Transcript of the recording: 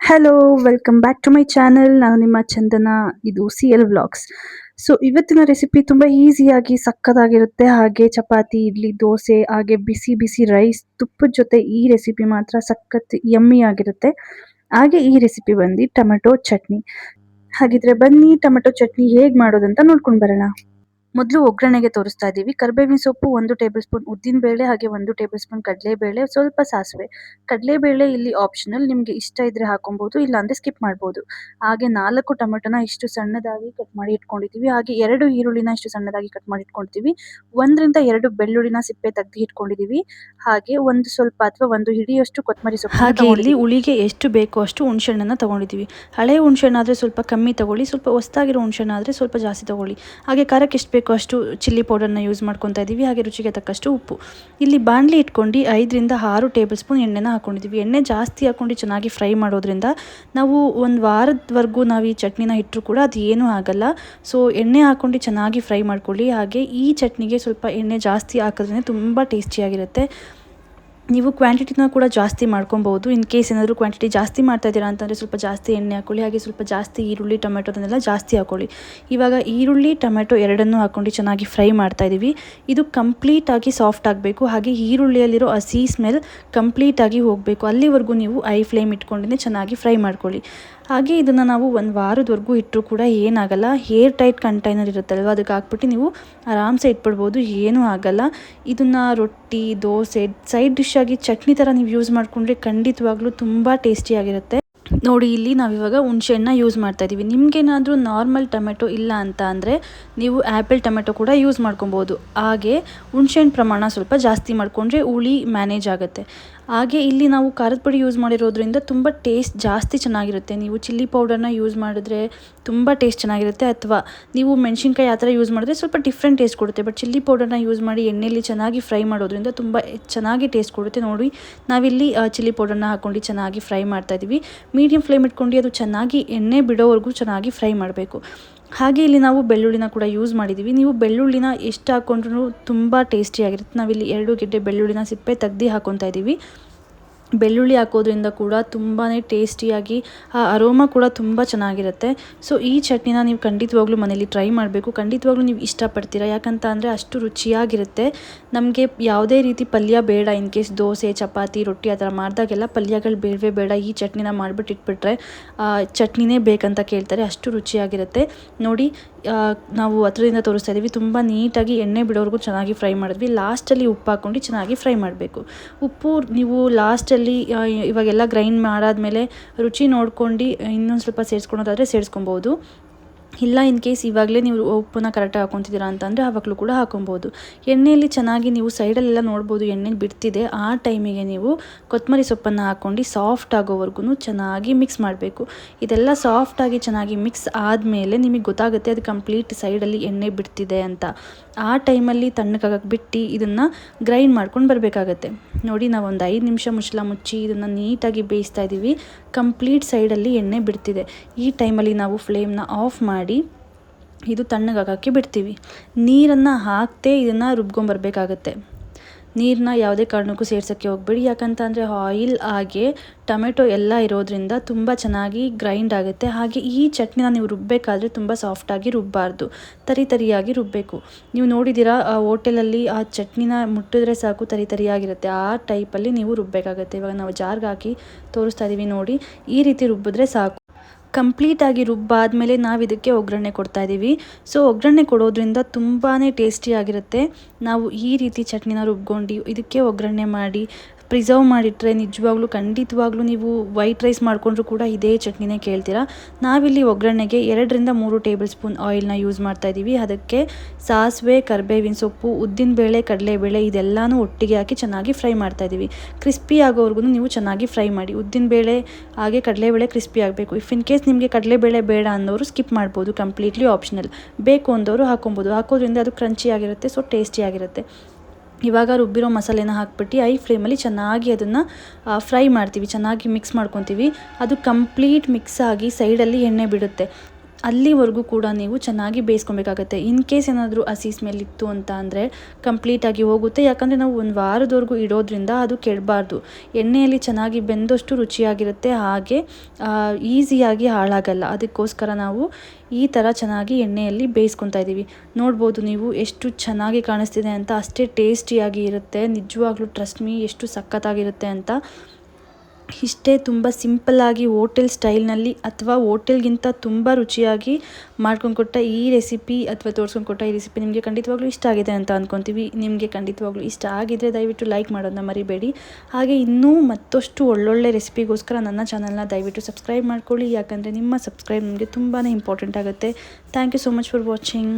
Hello, welcome back to my channel. ನಾನು ನಿಮ್ಮ ಚಂದನ. ಇದು CL ವ್ಲಾಗ್ಸ್. ಸೊ ಇವತ್ತಿನ ರೆಸಿಪಿ ತುಂಬ ಈಸಿಯಾಗಿ ಸಕ್ಕತ್ತಾಗಿರುತ್ತೆ. ಹಾಗೆ ಚಪಾತಿ, ಇಡ್ಲಿ, ದೋಸೆ, ಹಾಗೆ ಬಿಸಿ ಬಿಸಿ ರೈಸ್, ತುಪ್ಪದ ಜೊತೆ ಈ ರೆಸಿಪಿ ಮಾತ್ರ ಸಖತ್ ಯಮ್ಮಿ ಆಗಿರುತ್ತೆ. ಹಾಗೆ ಈ ರೆಸಿಪಿ ಬಂದು ಟೊಮೆಟೊ ಚಟ್ನಿ. ಹಾಗಿದ್ರೆ ಬನ್ನಿ ಟೊಮೆಟೊ ಚಟ್ನಿ ಹೇಗೆ ಮಾಡೋದಂತ ನೋಡ್ಕೊಂಡು ಬರೋಣ. ಮೊದಲು ಒಗ್ಗರಣೆಗೆ ತೋರಿಸ್ತಾ ಇದ್ದೀವಿ. ಕರಿಬೇವಿನ ಸೊಪ್ಪು 1 ಟೇಬಲ್ ಸ್ಪೂನ್, ಉದ್ದಿನ ಬೇಳೆ ಹಾಗೆ 1 ಟೇಬಲ್ ಸ್ಪೂನ್ ಕಡಲೆಬೇಳೆ, ಸ್ವಲ್ಪ ಸಾಸಿವೆ. ಕಡಲೆಬೇಳೆ ಇಲ್ಲಿ ಆಪ್ಷನಲ್, ನಿಮಗೆ ಇಷ್ಟ ಇದ್ರೆ ಹಾಕೊಬಹುದು, ಇಲ್ಲಾಂದ್ರೆ ಸ್ಕಿಪ್ ಮಾಡ್ಬೋದು. ಹಾಗೆ 4 ಟೊಮೆಟೊನ ಇಷ್ಟು ಸಣ್ಣದಾಗಿ ಕಟ್ ಮಾಡಿ ಇಟ್ಕೊಂಡಿದ್ದೀವಿ. ಹಾಗೆ 2 ಈರುಳ್ಳಿನ ಇಷ್ಟು ಸಣ್ಣದಾಗಿ ಕಟ್ ಮಾಡಿ ಇಟ್ಕೊಂಡಿದ್ದೀವಿ. 1 ರಿಂದ 2 ಬೆಳ್ಳುಳ್ಳಿನ ಸಿಪ್ಪೆ ತೆಗೆದು ಇಟ್ಕೊಂಡಿದ್ದೀವಿ. ಹಾಗೆ ಒಂದು ಸ್ವಲ್ಪ ಅಥವಾ ಒಂದು ಹಿಡಿಯಷ್ಟು ಕೊತ್ತಂಬರಿ ಸೊಪ್ಪು. ಹಾಗೆ ಇಲ್ಲಿ ಹುಳಿಗೆ ಎಷ್ಟು ಬೇಕೋ ಅಷ್ಟು ಹುಣಸೆಹಣ್ಣನ್ನು ತಗೊಂಡಿದ್ದೀವಿ. ಹಳೆ ಹುಣಸೆಹಣ್ಣಾದರೆ ಸ್ವಲ್ಪ ಕಮ್ಮಿ ತಗೊಳ್ಳಿ, ಸ್ವಲ್ಪ ಹೊಸದಾಗಿರೋ ಹುಣಸೆಹಣ್ಣಾದರೆ ಸ್ವಲ್ಪ ಜಾಸ್ತಿ ತಗೊಳ್ಳಿ. ಹಾಗೆ ಖಾರಕ್ಕೆ ಎಷ್ಟು ಬೇಕೋ ಅಷ್ಟು ಚಿಲ್ಲಿ ಪೌಡರ್ನ ಯೂಸ್ ಮಾಡ್ಕೊತಾ ಇದ್ದೀವಿ. ಹಾಗೆ ರುಚಿಗೆ ತಕ್ಕಷ್ಟು ಉಪ್ಪು. ಇಲ್ಲಿ ಬಾಣಲಿ ಇಟ್ಕೊಂಡು 5 ರಿಂದ 6 ಟೇಬಲ್ ಸ್ಪೂನ್ ಎಣ್ಣೆನ ಹಾಕೊಂಡಿದ್ದೀವಿ. ಎಣ್ಣೆ ಜಾಸ್ತಿ ಹಾಕೊಂಡು ಚೆನ್ನಾಗಿ ಫ್ರೈ ಮಾಡೋದ್ರಿಂದ ನಾವು ಒಂದು ವಾರದವರೆಗೂ ನಾವು ಈ ಚಟ್ನಿನ ಇಟ್ಟರು ಕೂಡ ಅದು ಏನೂ ಆಗಲ್ಲ. ಸೊ ಎಣ್ಣೆ ಹಾಕೊಂಡು ಚೆನ್ನಾಗಿ ಫ್ರೈ ಮಾಡ್ಕೊಳ್ಳಿ. ಹಾಗೆ ಈ ಚಟ್ನಿಗೆ ಸ್ವಲ್ಪ ಎಣ್ಣೆ ಜಾಸ್ತಿ ಹಾಕಿದ್ರೆ ತುಂಬ ಟೇಸ್ಟಿಯಾಗಿರುತ್ತೆ. ನೀವು ಕ್ವಾಂಟಿಟಿನ ಕೂಡ ಜಾಸ್ತಿ ಮಾಡ್ಕೊಬೋದು. ಇನ್ ಕೇಸ್ ಏನಾದರೂ ಕ್ವಾಂಟಿಟಿ ಜಾಸ್ತಿ ಮಾಡ್ತಾ ಇದ್ದೀರಾ ಅಂತಂದರೆ ಸ್ವಲ್ಪ ಜಾಸ್ತಿ ಎಣ್ಣೆ ಹಾಕ್ಕೊಳ್ಳಿ. ಹಾಗೆ ಸ್ವಲ್ಪ ಜಾಸ್ತಿ ಈರುಳ್ಳಿ ಟೊಮೆಟೊದನ್ನೆಲ್ಲ ಜಾಸ್ತಿ ಹಾಕ್ಕೊಳ್ಳಿ. ಇವಾಗ ಈರುಳ್ಳಿ ಟೊಮೆಟೊ ಎರಡನ್ನೂ ಹಾಕ್ಕೊಂಡು ಚೆನ್ನಾಗಿ ಫ್ರೈ ಮಾಡ್ತಾಯಿದ್ದೀವಿ. ಇದು ಕಂಪ್ಲೀಟಾಗಿ ಸಾಫ್ಟ್ ಆಗಬೇಕು. ಹಾಗೆ ಈರುಳ್ಳಿಯಲ್ಲಿರೋ ಹಸಿ ಸ್ಮೆಲ್ ಕಂಪ್ಲೀಟಾಗಿ ಹೋಗಬೇಕು. ಅಲ್ಲಿವರೆಗೂ ನೀವು ಐ ಫ್ಲೇಮ್ ಇಟ್ಕೊಂಡೇ ಚೆನ್ನಾಗಿ ಫ್ರೈ ಮಾಡ್ಕೊಳ್ಳಿ. ಹಾಗೆ ಇದನ್ನು ನಾವು ಒಂದು ವಾರದವರೆಗೂ ಇಟ್ಟರು ಕೂಡ ಏನಾಗಲ್ಲ. ಏರ್ ಟೈಟ್ ಕಂಟೈನರ್ ಇರುತ್ತಲ್ವ, ಅದಕ್ಕೆ ಹಾಕ್ಬಿಟ್ಟು ನೀವು ಆರಾಮ್ಸೆ ಇಟ್ಬಿಡ್ಬೋದು, ಏನೂ ಆಗಲ್ಲ. ಇದನ್ನು ರೊಟ್ಟಿ, ದೋಸೆ, ಸೈಡ್ ಡಿಶ್ ಆಗಿ ಚಟ್ನಿ ಥರ ನೀವು ಯೂಸ್ ಮಾಡಿಕೊಂಡ್ರೆ ಖಂಡಿತವಾಗ್ಲೂ ತುಂಬ ಟೇಸ್ಟಿಯಾಗಿರುತ್ತೆ. ನೋಡಿ, ಇಲ್ಲಿ ನಾವಿವಾಗ ಹುಣಸೆಹಣ್ಣ ಯೂಸ್ ಮಾಡ್ತಾಯಿದ್ದೀವಿ. ನಿಮಗೇನಾದರೂ ನಾರ್ಮಲ್ ಟೊಮೆಟೊ ಇಲ್ಲ ಅಂತ ಅಂದರೆ ನೀವು ಆ್ಯಪಲ್ ಟೊಮೆಟೊ ಕೂಡ ಯೂಸ್ ಮಾಡ್ಕೊಬೋದು. ಹಾಗೆ ಹುಣಸೆಹಣ್ಣು ಪ್ರಮಾಣ ಸ್ವಲ್ಪ ಜಾಸ್ತಿ ಮಾಡಿಕೊಂಡ್ರೆ ಹುಳಿ ಮ್ಯಾನೇಜ್ ಆಗುತ್ತೆ. ಹಾಗೆ ಇಲ್ಲಿ ನಾವು ಖಾರದ ಪುಡಿ ಯೂಸ್ ಮಾಡಿರೋದ್ರಿಂದ ತುಂಬ ಟೇಸ್ಟ್ ಜಾಸ್ತಿ ಚೆನ್ನಾಗಿರುತ್ತೆ. ನೀವು ಚಿಲ್ಲಿ ಪೌಡರ್ನ ಯೂಸ್ ಮಾಡಿದ್ರೆ ತುಂಬ ಟೇಸ್ಟ್ ಚೆನ್ನಾಗಿರುತ್ತೆ. ಅಥವಾ ನೀವು ಮೆಣಸಿನ್ಕಾಯಿ ಆ ಥರ ಯೂಸ್ ಮಾಡಿದ್ರೆ ಸ್ವಲ್ಪ ಡಿಫ್ರೆಂಟ್ ಟೇಸ್ಟ್ ಕೊಡುತ್ತೆ. ಬಟ್ ಚಿಲ್ಲಿ ಪೌಡರ್ನ ಯೂಸ್ ಮಾಡಿ ಎಣ್ಣೆಯಲ್ಲಿ ಚೆನ್ನಾಗಿ ಫ್ರೈ ಮಾಡೋದ್ರಿಂದ ತುಂಬ ಚೆನ್ನಾಗಿ ಟೇಸ್ಟ್ ಕೊಡುತ್ತೆ. ನೋಡಿ, ನಾವಿಲ್ಲಿ ಚಿಲ್ಲಿ ಪೌಡರ್ನ ಹಾಕ್ಕೊಂಡು ಚೆನ್ನಾಗಿ ಫ್ರೈ ಮಾಡ್ತಾಯಿದ್ದೀವಿ. ಮೀಡಿಯಮ್ ಫ್ಲೇಮ್ ಇಟ್ಕೊಂಡು ಅದು ಚೆನ್ನಾಗಿ ಎಣ್ಣೆ ಬಿಡೋವರೆಗೂ ಚೆನ್ನಾಗಿ ಫ್ರೈ ಮಾಡಬೇಕು. ಹಾಗೆ ಇಲ್ಲಿ ನಾವು ಬೆಳ್ಳುಳ್ಳಿನ ಕೂಡ ಯೂಸ್ ಮಾಡಿದ್ದೀವಿ. ನೀವು ಬೆಳ್ಳುಳ್ಳಿನ ಎಷ್ಟು ಹಾಕ್ಕೊಂಡ್ರೂ ತುಂಬ ಟೇಸ್ಟಿಯಾಗಿರುತ್ತೆ. ನಾವಿಲ್ಲಿ 2 ಗೆಡ್ಡೆ ಬೆಳ್ಳುಳ್ಳಿನ ಸಿಪ್ಪೆ ತೆಗ್ದು ಹಾಕ್ಕೊತಾ ಇದ್ದೀವಿ. ಬೆಳ್ಳುಳ್ಳಿ ಹಾಕೋದ್ರಿಂದ ಕೂಡ ತುಂಬಾ ಟೇಸ್ಟಿಯಾಗಿ ಆ ಅರೋಮಾ ಕೂಡ ತುಂಬ ಚೆನ್ನಾಗಿರುತ್ತೆ. ಸೊ ಈ ಚಟ್ನಿನ ನೀವು ಖಂಡಿತವಾಗ್ಲೂ ಮನೇಲಿ ಟ್ರೈ ಮಾಡಬೇಕು. ಖಂಡಿತವಾಗ್ಲೂ ನೀವು ಇಷ್ಟಪಡ್ತೀರಾ, ಯಾಕಂತ ಅಂದರೆ ಅಷ್ಟು ರುಚಿಯಾಗಿರುತ್ತೆ. ನಮಗೆ ಯಾವುದೇ ರೀತಿ ಪಲ್ಯ ಬೇಡ. ಇನ್ ಕೇಸ್ ದೋಸೆ, ಚಪಾತಿ, ರೊಟ್ಟಿ ಆ ಥರ ಮಾಡಿದಾಗೆಲ್ಲ ಪಲ್ಯಗಳು ಬೇಡವೇ ಬೇಡ. ಈ ಚಟ್ನಿನ ಮಾಡಿಬಿಟ್ಟು ಇಟ್ಬಿಟ್ರೆ ಚಟ್ನಿನೇ ಬೇಕಂತ ಕೇಳ್ತಾರೆ, ಅಷ್ಟು ರುಚಿಯಾಗಿರುತ್ತೆ. ನೋಡಿ, ನಾವು ಹತ್ರದಿಂದ ತೋರಿಸ್ತಾ ಇದ್ದೀವಿ. ತುಂಬ ನೀಟಾಗಿ ಎಣ್ಣೆ ಬಿಡೋವರೆಗೂ ಚೆನ್ನಾಗಿ ಫ್ರೈ ಮಾಡಿದ್ವಿ. ಲಾಸ್ಟಲ್ಲಿ ಉಪ್ಪು ಹಾಕ್ಕೊಂಡು ಚೆನ್ನಾಗಿ ಫ್ರೈ ಮಾಡಬೇಕು. ಉಪ್ಪು ನೀವು ಲಾಸ್ಟಲ್ಲಿ ಇವಾಗೆಲ್ಲ ಗ್ರೈಂಡ್ ಮಾಡಾದಮೇಲೆ ರುಚಿ ನೋಡ್ಕೊಂಡು ಇನ್ನೊಂದು ಸ್ವಲ್ಪ ಸೇರಿಸ್ಕೊಳೋದಾದರೆ ಸೇರಿಸ್ಕೊಬೋದು. ಇಲ್ಲ ಇನ್ ಕೇಸ್ ಇವಾಗಲೇ ನೀವು ಉಪ್ಪನ್ನ ಕರೆಕ್ಟಾಗಿ ಹಾಕ್ಕೊತಿದ್ದೀರಾ ಅಂತಂದರೆ ಆವಾಗಲೂ ಕೂಡ ಹಾಕೊಬೋದು. ಎಣ್ಣೆಯಲ್ಲಿ ಚೆನ್ನಾಗಿ ನೀವು ಸೈಡಲ್ಲೆಲ್ಲ ನೋಡ್ಬೋದು ಎಣ್ಣೆ ಬಿಡ್ತಿದೆ. ಆ ಟೈಮಿಗೆ ನೀವು ಕೊತ್ತಂಬರಿ ಸೊಪ್ಪನ್ನು ಹಾಕ್ಕೊಂಡು ಸಾಫ್ಟ್ ಆಗೋವರೆಗೂ ಚೆನ್ನಾಗಿ ಮಿಕ್ಸ್ ಮಾಡಬೇಕು. ಇದೆಲ್ಲ ಸಾಫ್ಟಾಗಿ ಚೆನ್ನಾಗಿ ಮಿಕ್ಸ್ ಆದಮೇಲೆ ನಿಮಗೆ ಗೊತ್ತಾಗುತ್ತೆ ಅದು ಕಂಪ್ಲೀಟ್ ಸೈಡಲ್ಲಿ ಎಣ್ಣೆ ಬಿಡ್ತಿದೆ ಅಂತ. ಆ ಟೈಮಲ್ಲಿ ತಣ್ಣಗಾಗಕ್ಕೆ ಬಿಟ್ಟು ಇದನ್ನು ಗ್ರೈಂಡ್ ಮಾಡ್ಕೊಂಡು ಬರಬೇಕಾಗತ್ತೆ. ನೋಡಿ, ನಾವು ಒಂದು 5 ನಿಮಿಷ ಮುಚ್ಚಳ ಮುಚ್ಚಿ ಇದನ್ನು ನೀಟಾಗಿ ಬೇಯಿಸ್ತಾ ಇದ್ದೀವಿ. ಕಂಪ್ಲೀಟ್ ಸೈಡಲ್ಲಿ ಎಣ್ಣೆ ಬಿಡ್ತಿದೆ. ಈ ಟೈಮಲ್ಲಿ ನಾವು ಫ್ಲೇಮ್ನ ಆಫ್ ಮಾಡಿ ಇದು ತಣ್ಣಗಾಗೋಕ್ಕೆ ಬಿಡ್ತೀವಿ. ನೀರನ್ನು ಹಾಕದೆ ಇದನ್ನು ರುಬ್ಕೊಂಬರ್ಬೇಕಾಗತ್ತೆ. ನೀರನ್ನ ಯಾವುದೇ ಕಾರಣಕ್ಕೂ ಸೇರ್ಸೋಕ್ಕೆ ಹೋಗಬೇಡಿ. ಯಾಕಂತ ಅಂದರೆ ಆಯಿಲ್ ಹಾಗೆ ಟೊಮೆಟೊ ಎಲ್ಲ ಇರೋದ್ರಿಂದ ತುಂಬ ಚೆನ್ನಾಗಿ ಗ್ರೈಂಡ್ ಆಗುತ್ತೆ. ಹಾಗೆ ಈ ಚಟ್ನಿನ ನೀವು ರುಬ್ಬಬೇಕಾದ್ರೆ ತುಂಬ ಸಾಫ್ಟಾಗಿ ರುಬ್ಬಾರ್ದು, ತರಿಯಾಗಿ ರುಬ್ಬಬೇಕು. ನೀವು ನೋಡಿದ್ದೀರಾ ಹೋಟೆಲಲ್ಲಿ ಆ ಚಟ್ನಿನ ಮುಟ್ಟಿದ್ರೆ ಸಾಕು ತರಿಯಾಗಿರುತ್ತೆ. ಆ ಟೈಪಲ್ಲಿ ನೀವು ರುಬ್ಬಬೇಕಾಗತ್ತೆ. ಇವಾಗ ನಾವು ಜಾರ್ಗೆ ಹಾಕಿ ತೋರಿಸ್ತಾ ಇದ್ದೀವಿ. ನೋಡಿ, ಈ ರೀತಿ ರುಬ್ಬಿದ್ರೆ ಸಾಕು. ಕಂಪ್ಲೀಟಾಗಿ ರುಬ್ಬಾದಮೇಲೆ ನಾವು ಇದಕ್ಕೆ ಒಗ್ಗರಣೆ ಕೊಡ್ತಾಯಿದ್ದೀವಿ. ಸೊ ಒಗ್ಗರಣೆ ಕೊಡೋದ್ರಿಂದ ತುಂಬಾ ಟೇಸ್ಟಿಯಾಗಿರುತ್ತೆ. ನಾವು ಈ ರೀತಿ ಚಟ್ನಿನ ರುಬ್ಕೊಂಡು ಇದಕ್ಕೆ ಒಗ್ಗರಣೆ ಮಾಡಿ ಪ್ರಿಸರ್ವ್ ಮಾಡಿಟ್ರೆ ನಿಜವಾಗ್ಲೂ ಖಂಡಿತವಾಗ್ಲೂ ನೀವು ವೈಟ್ ರೈಸ್ ಮಾಡಿಕೊಂಡ್ರೂ ಕೂಡ ಇದೇ ಚಟ್ನಿನೇ ಕೇಳ್ತೀರಾ. ನಾವಿಲ್ಲಿ ಒಗ್ಗರಣೆಗೆ 2 ರಿಂದ 3 ಟೇಬಲ್ ಸ್ಪೂನ್ ಆಯಿಲ್ನ ಯೂಸ್ ಮಾಡ್ತಾಯಿದ್ದೀವಿ. ಅದಕ್ಕೆ ಸಾಸಿವೆ, ಕರಿಬೇವಿನ ಸೊಪ್ಪು, ಉದ್ದಿನಬೇಳೆ, ಕಡಲೆಬೇಳೆ ಇದೆಲ್ಲನೂ ಒಟ್ಟಿಗೆ ಹಾಕಿ ಚೆನ್ನಾಗಿ ಫ್ರೈ ಮಾಡ್ತಾಯಿದ್ದೀವಿ. ಕ್ರಿಸ್ಪಿ ಆಗೋವರೆಗೂ ನೀವು ಚೆನ್ನಾಗಿ ಫ್ರೈ ಮಾಡಿ. ಉದ್ದಿನಬೇಳೆ ಹಾಗೆ ಕಡಲೆಬೇಳೆ ಕ್ರಿಸ್ಪಿ ಆಗಬೇಕು. ಇಫ್ ಇನ್ ಕೇಸ್ ನಿಮಗೆ ಕಡಲೆಬೇಳೆ ಬೇಡ ಅನ್ನೋರು ಸ್ಕಿಪ್ ಮಾಡ್ಬೋದು, ಕಂಪ್ಲೀಟ್ಲಿ ಆಪ್ಷನಲ್. ಬೇಕು ಅಂದವರು ಹಾಕೊಬೋದು. ಹಾಕೋದ್ರಿಂದ ಅದು ಕ್ರಂಚಿ ಆಗಿರುತ್ತೆ, ಸೊ ಟೇಸ್ಟಿಯಾಗಿರುತ್ತೆ. ಇವಾಗ ರುಬ್ಬಿರೋ ಮಸಾಲೆನ ಹಾಕ್ಬಿಟ್ಟು ಐ ಫ್ಲೇಮಲ್ಲಿ ಚೆನ್ನಾಗಿ ಅದನ್ನು ಫ್ರೈ ಮಾಡ್ತೀವಿ. ಚೆನ್ನಾಗಿ ಮಿಕ್ಸ್ ಮಾಡ್ಕೊತೀವಿ. ಅದು ಕಂಪ್ಲೀಟ್ ಮಿಕ್ಸ್ ಆಗಿ ಸೈಡಲ್ಲಿ ಎಣ್ಣೆ ಬಿಡುತ್ತೆ. ಅಲ್ಲಿವರೆಗೂ ಕೂಡ ನೀವು ಚೆನ್ನಾಗಿ ಬೇಯಿಸ್ಕೊಬೇಕಾಗತ್ತೆ. ಇನ್ ಕೇಸ್ ಏನಾದರೂ ಹಸಿ ಸ್ಮೆಲ್ ಇತ್ತು ಅಂತ ಅಂದರೆ ಕಂಪ್ಲೀಟಾಗಿ ಹೋಗುತ್ತೆ. ಯಾಕಂದರೆ ನಾವು ಒಂದು ವಾರದವರೆಗೂ ಇಡೋದ್ರಿಂದ ಅದು ಕೆಡಬಾರ್ದು. ಎಣ್ಣೆಯಲ್ಲಿ ಚೆನ್ನಾಗಿ ಬೆಂದಷ್ಟು ರುಚಿಯಾಗಿರುತ್ತೆ, ಹಾಗೆ ಈಸಿಯಾಗಿ ಹಾಳಾಗಲ್ಲ. ಅದಕ್ಕೋಸ್ಕರ ನಾವು ಈ ಥರ ಚೆನ್ನಾಗಿ ಎಣ್ಣೆಯಲ್ಲಿ ಬೇಯಿಸ್ಕೊತಾ ಇದ್ದೀವಿ. ನೋಡ್ಬೋದು ನೀವು ಎಷ್ಟು ಚೆನ್ನಾಗಿ ಕಾಣಿಸ್ತಿದೆ ಅಂತ, ಅಷ್ಟೇ ಟೇಸ್ಟಿಯಾಗಿ ಇರುತ್ತೆ. ನಿಜವಾಗ್ಲೂ ಟ್ರಸ್ಟ್ ಮೀ, ಎಷ್ಟು ಸಖತ್ತಾಗಿರುತ್ತೆ ಅಂತ. ಇಷ್ಟೇ, ತುಂಬ ಸಿಂಪಲ್ಲಾಗಿ ಹೋಟೆಲ್ ಸ್ಟೈಲ್ನಲ್ಲಿ ಅಥವಾ ಹೋಟೆಲ್ಗಿಂತ ತುಂಬ ರುಚಿಯಾಗಿ ಮಾಡ್ಕೊಂಡು ಕೊಟ್ಟ ಈ ರೆಸಿಪಿ ಅಥವಾ ತೋರಿಸ್ಕೊಂಡು ಕೊಟ್ಟ ಈ ರೆಸಿಪಿ ನಿಮಗೆ ಖಂಡಿತವಾಗ್ಲೂ ಇಷ್ಟ ಆಗಿದೆ ಅಂತ ಅಂದ್ಕೊತೀವಿ. ನಿಮಗೆ ಖಂಡಿತವಾಗ್ಲೂ ಇಷ್ಟ ಆಗಿದ್ದರೆ ದಯವಿಟ್ಟು ಲೈಕ್ ಮಾಡೋದನ್ನ ಮರಿಬೇಡಿ. ಹಾಗೆ ಇನ್ನೂ ಮತ್ತಷ್ಟು ಒಳ್ಳೊಳ್ಳೆ ರೆಸಿಪಿಗೋಸ್ಕರ ನನ್ನ ಚಾನಲ್ನ ದಯವಿಟ್ಟು ಸಬ್ಸ್ಕ್ರೈಬ್ ಮಾಡ್ಕೊಳ್ಳಿ. ಯಾಕಂದರೆ ನಿಮ್ಮ ಸಬ್ಸ್ಕ್ರೈಬ್ ನಮಗೆ ತುಂಬಾ ಇಂಪಾರ್ಟೆಂಟ್ ಆಗುತ್ತೆ. Thank you so much for watching.